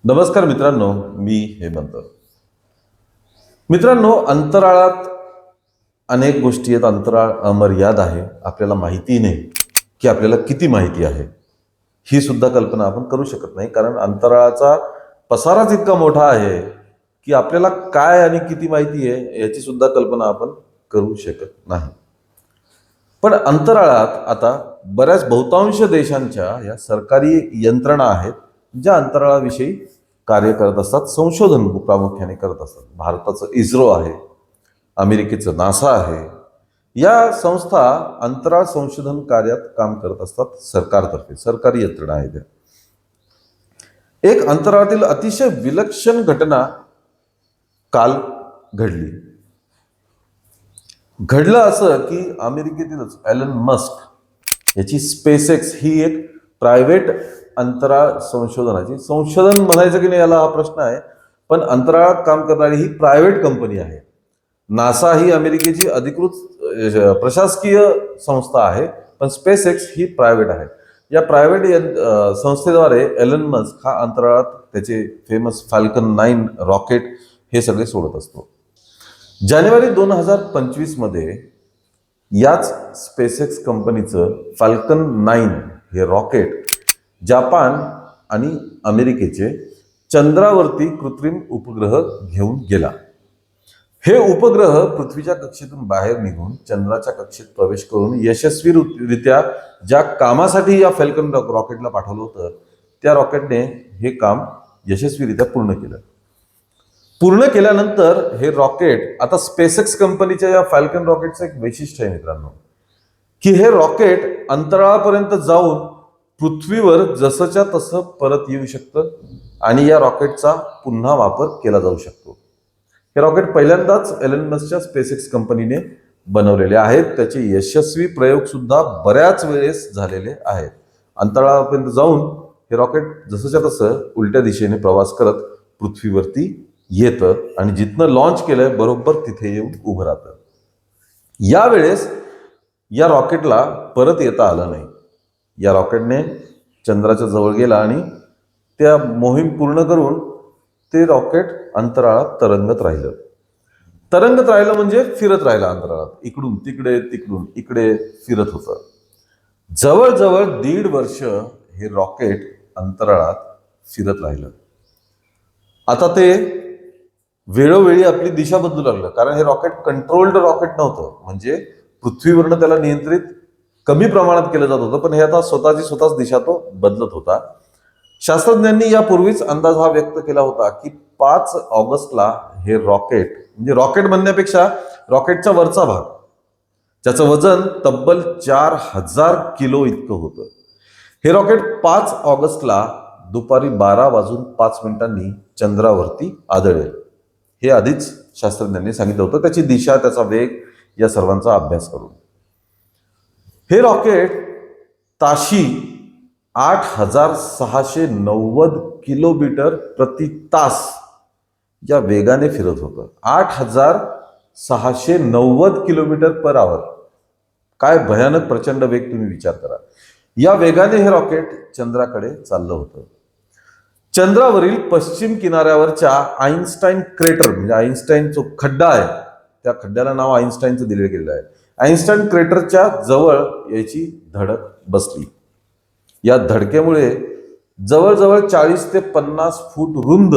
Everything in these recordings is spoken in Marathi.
नमस्कार मित्रांनो, मी हेमंत. मित्रांनो, अंतराळात अनेक गोष्टी आहेत. अंतराळ अमर्याद आहे. आपल्याला माहिती नाही की आपल्याला किती माहिती आहे. ही सुद्धा कल्पना आपण करू शकत नाही, कारण अंतराळाचा पसाराच इतका मोठा आहे की आपल्याला काय आणि किती माहिती आहे याची सुद्धा कल्पना आपण करू शकत नाही. पण अंतराळात आता बऱ्याच बहुतांश देशांच्या या सरकारी यंत्रणा आहेत ज्या अंतराळाविषयी कार्य करत असतात, संशोधन प्रामुख्याने करत असतात. भारताचं इस्रो आहे, अमेरिकेचं नासा आहे. या संस्था अंतराळ संशोधन कार्यात काम करत असतात. सरकारतर्फे सरकारी यंत्रणा आहे त्या. एक अंतराळातील अतिशय विलक्षण घटना काल घडली. घडलं असं की अमेरिकेतीलच एलन मस्क याची स्पेसएक्स ही एक प्रायव्हेट अंतराळ संशोधन म्हणायचं की नाही याला हा प्रश्न आहे. पण अंतराळात काम करणारी ही प्रायव्हेट कंपनी आहे. नासा ही अमेरिकेची अधिकृत प्रशासकीय संस्था आहे, पण स्पेसएक्स ही प्रायव्हेट आहे. या प्रायव्हेट संस्थेद्वारे एलन मस्क हा अंतराळात त्याचे फेमस फाल्कन 9 रॉकेट हे सगळे सोडत असतो. जानेवारी 2025 मध्ये याच स्पेसएक्स कंपनीचं फाल्कन 9 हे रॉकेट जपान आणि अमेरिकेचे चंद्रावरती कृत्रिम उपग्रह घेऊन गेला. हे उपग्रह पृथ्वीच्या कक्षेतून बाहेर निघून चंद्राच्या कक्षेत प्रवेश करून यशस्वीरित्या ज्या कामासाठी या फाल्कन रॉकेटला पाठवलं होतं त्या रॉकेटने हे काम यशस्वीरित्या पूर्ण केल्यानंतर हे रॉकेट आता स्पेसएक्स कंपनीच्या या फाल्कन रॉकेटचं एक वैशिष्ट्य आहे मित्रांनो, की हे रॉकेट अंतराळापर्यंत जाऊन पृथ्वीवर जसंच्या तसं परत येऊ शकतं आणि या रॉकेटचा पुन्हा वापर केला जाऊ शकतो. हे रॉकेट पहिल्यांदाच एलन मस्कच्या स्पेसएक्स कंपनीने बनवलेले आहेत. त्याचे यशस्वी प्रयोग सुद्धा बऱ्याच वेळेस झालेले आहेत. अंतराळापर्यंत जाऊन हे रॉकेट जसंच्या तसं उलट्या दिशेने प्रवास करत पृथ्वीवरती येतं आणि जिथनं लॉन्च केलंय बरोबर तिथे येऊन उभं राहतं. यावेळेस या रॉकेटला परत येता आलं नाही. या रॉकेटने चंद्राच्या जवळ गेला आणि त्या मोहीम पूर्ण करून ते रॉकेट अंतराळात तरंगत राहिलं म्हणजे फिरत राहिलं अंतराळात. इकडून इकडे फिरत होतं. जवळजवळ 1.5 वर्ष हे रॉकेट अंतराळात फिरत राहिलं. आता ते वेळोवेळी आपली दिशा बदलू लागलं, कारण हे रॉकेट कंट्रोल्ड रॉकेट नव्हतं. म्हणजे पृथ्वीवरनं त्याला नियंत्रित कमी प्रमाणात केलं जात होतं, पण हे आता स्वतःच दिशा तो बदलत होता. शास्त्रज्ञांनी यापूर्वीच अंदाज हा व्यक्त केला होता की 5 ऑगस्टला हे रॉकेट, म्हणजे रॉकेट बनण्यापेक्षा रॉकेटचा वरचा भाग ज्याचं वजन तब्बल 4000 किलो इतकं होतं, हे रॉकेट 5 ऑगस्टला दुपारी 12:05 चंद्रावरती आदळेल. हे आधीच शास्त्रज्ञांनी सांगितलं होतं. त्याची दिशा, त्याचा वेग या सर्वांचा अभ्यास करून हे रॉकेट ताशी 8690 किलोमीटर प्रति तास या वेगाने फिरत होतं. 8690 किलोमीटर पर आवर. काय भयानक प्रचंड वेग, तुम्ही विचार करा. या वेगाने हे रॉकेट चंद्राकडे चाललं होतं. चंद्रावरील पश्चिम किनाऱ्यावरच्या आईन्स्टाईन क्रेटर, म्हणजे आईन्स्टाईन जो खड्डा आहे त्या खड्ड्याला नाव आईन्स्टाईनचं दिले गेलेलं आहे. आईन्स्टाईन क्रेटरच्या जवळ याची धडक बसली. या धडकेमुळे जवळजवळ 40 ते 50 फूट रुंद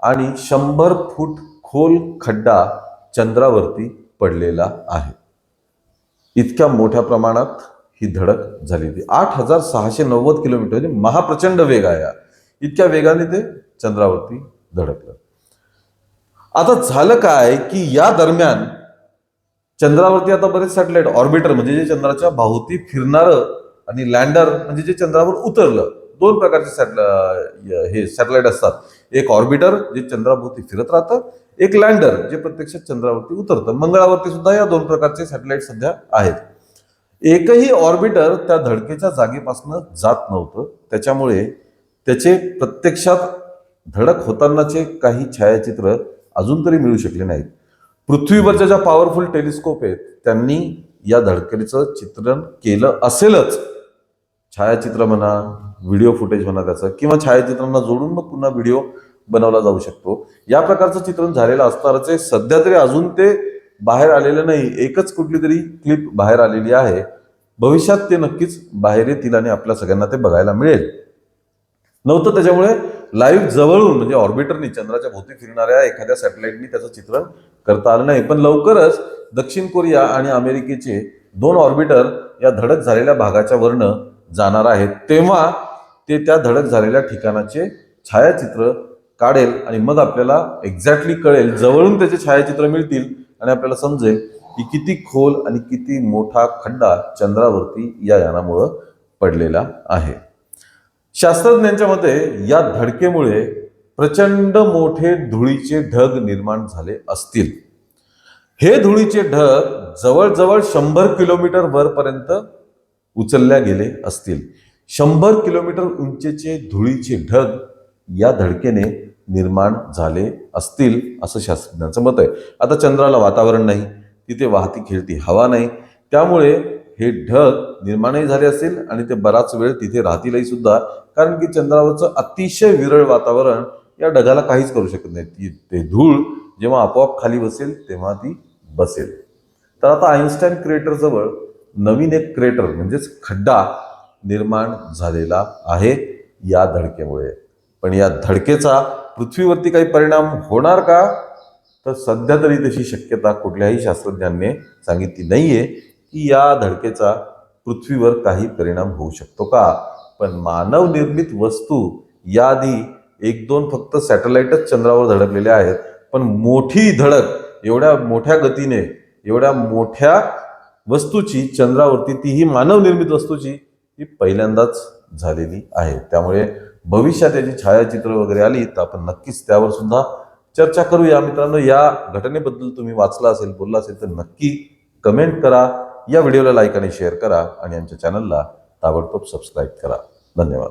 आणि 100 फूट खोल खड्डा चंद्रावरती पडलेला आहे. इतक्या मोठ्या प्रमाणात ही धडक झालेली. 8690 किलोमीटर म्हणजे महाप्रचंड वेग आहे. इतक्या वेगाने ते चंद्रावरती धडकलं. आता झालं काय की या दरम्यान चंद्रावरती आता बरेच सॅटेलाइट, ऑर्बिटर म्हणजे जे चंद्राच्या भोवती फिरणारं, आणि लँडर म्हणजे जे चंद्रावर उतरलं. 2 प्रकारचे सॅटेलाइट असतात. एक ऑर्बिटर जे चंद्राभोवती फिरत राहतं, एक लँडर जे प्रत्यक्षात चंद्रावरती उतरतं. मंगळावरती सुद्धा या 2 प्रकारचे सॅटेलाइट सध्या आहेत. एकही ऑर्बिटर त्या धडकेच्या जागेपासून जात नव्हतं. त्याच्यामुळे त्याचे प्रत्यक्षात धडक होतानाचे काही छायाचित्र अजून तरी मिळू शकले नाहीत. पृथ्वीवरच्या ज्या पॉवरफुल टेलिस्कोप आहेत त्यांनी या धडकेचं चित्रण केलं असेलच. छायाचित्र म्हणा, व्हिडिओ फुटेज म्हणा त्याचं, किंवा छायाचित्रांना जोडून मग पुन्हा व्हिडिओ बनवला जाऊ शकतो. या प्रकारचं चित्रण झालेलं असणारच आहे. सध्या तरी अजून ते बाहेर आलेलं नाही, एकच कुठली तरी क्लिप बाहेर आलेली आहे. भविष्यात ते नक्कीच बाहेर येतील आणि आपल्या सगळ्यांना ते बघायला मिळेल. नव्हतं त्याच्यामुळे लाईव्ह जवळून म्हणजे ऑर्बिटरनी चंद्राच्या भोवती फिरणाऱ्या एखाद्या सॅटेलाइटनी त्याचं चित्रण करता आलं नाही. पण लवकरच दक्षिण कोरिया आणि अमेरिकेचे 2 ऑर्बिटर या धडक झालेल्या भागाच्या वरनं जाणार आहेत. तेव्हा ते त्या धडक झालेल्या ठिकाणाचे छायाचित्र काढेल आणि मग आपल्याला एक्झॅक्टली कळेल, जवळून त्याचे छायाचित्र मिळतील आणि आपल्याला समजेल की किती खोल आणि किती मोठा खड्डा चंद्रावरती या यानामुळं पडलेला आहे. शास्त्रज्ञांच्या मते या धडकेमुळे प्रचंड मोठे धुळीचे ढग निर्माण झाले असतील. हे धुळीचे ढग जवळजवळ 100 किलोमीटर वरपर्यंत उचलल्या गेले असतील. 100 किलोमीटर उंचीचे धुळीचे ढग या धडकेने निर्माण झाले असतील असं शास्त्रज्ञांचं मत आहे. आता चंद्राला वातावरण नाही, तिथे वाहती खेळती हवा नाही, त्यामुळे हे ढग निर्माणही झाले असतील आणि ते बराच वेळ तिथे राहतीलही सुद्धा, कारण की चंद्रावरचं अतिशय विरळ वातावरण या ढगाला काहीच करू शकत नाही. ते धूळ जेव्हा आपोआप खाली बसेल तेव्हा ती बसेल. तर आता आईन्स्टाईन क्रेटर जवळ नवीन एक क्रेटर म्हणजेच खड्डा निर्माण झालेला आहे या धडकेमुळे. पण या धडकेचा पृथ्वीवरती काही परिणाम होणार का, तर सध्या तरी तशी शक्यता कुठल्याही शास्त्रज्ञांनी सांगितली नाहीये की या धडकेचा पृथ्वीवर काही परिणाम होऊ शकतो का. पण मानव निर्मित वस्तू याआधी 1-2 फक्त सॅटेलाइटच चंद्रावर धडकलेले आहेत, पण मोठी धडक एवढ्या मोठ्या गतीने एवढ्या मोठ्या वस्तूची चंद्रावरती, तीही मानव निर्मित वस्तूची, ही पहिल्यांदाच झालेली आहे. त्यामुळे भविष्यात याची छायाचित्र वगैरे आली तर आपण नक्कीच त्यावर सुद्धा चर्चा करूया. मित्रांनो, या घटनेबद्दल तुम्ही वाचला असेल, बोलला असेल तर नक्की कमेंट करा. या व्हिडिओला लाईक आणि शेअर करा आणि आमच्या चॅनलला ताबडतोब सबस्क्राईब करा. धन्यवाद.